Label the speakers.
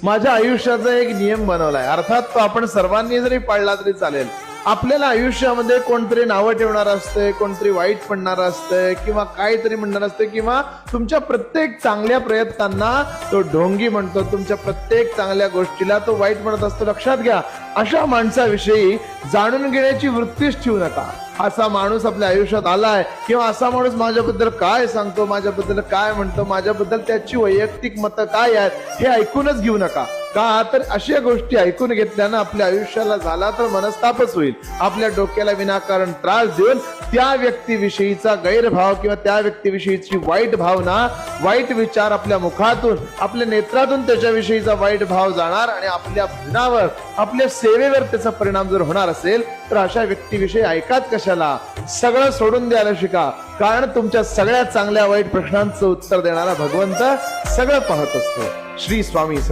Speaker 1: माझ्या आयुष्याचा एक नियम बनवलाय, अर्थात तो आपण सर्वांनी जरी पाळला तरी चालेल. आपल्याला आयुष्यामध्ये कोणतरी नावं ठेवणार असते, कोणतरी वाईट म्हणणार असतंय किंवा काहीतरी म्हणणार असते, किंवा तुमच्या प्रत्येक चांगल्या प्रयत्नांना तो ढोंगी म्हणतो, तुमच्या प्रत्येक चांगल्या गोष्टीला तो वाईट म्हणत असतो. लक्षात घ्या, अशा माणसाविषयी जाणून घेण्याची वृत्तीच ठेवू नका. असा माणूस आपल्या आयुष्यात आलाय किंवा असा माणूस माझ्याबद्दल काय सांगतो, माझ्याबद्दल काय म्हणतो, माझ्याबद्दल त्याची वैयक्तिक मतं काय आहेत हे ऐकूनच घेऊ नका. का तर अशा गोष्टी ऐकून घेतल्यानं आपल्या आयुष्याला झाला तर मनस्तापच होईल. आपल्या डोक्याला विनाकारण त्रास देऊन त्या व्यक्तीविषयीचा गैरभाव किंवा त्या व्यक्तीविषयीची वाईट भावना, वाईट विचार आपल्या मुखातून, आपल्या नेत्रातून त्याच्याविषयीचा वाईट भाव जाणार आणि आपल्या भजनावर, आपल्या सेवेवर त्याचा परिणाम जर होणार असेल तर अशा व्यक्तीविषयी ऐकाच कशाला. सगळं सोडून द्यायला शिका, कारण तुमच्या सगळ्या चांगल्या वाईट प्रश्नांचं उत्तर देणारा भगवंत सगळं पाहत असतो. श्री स्वामी समर्थ.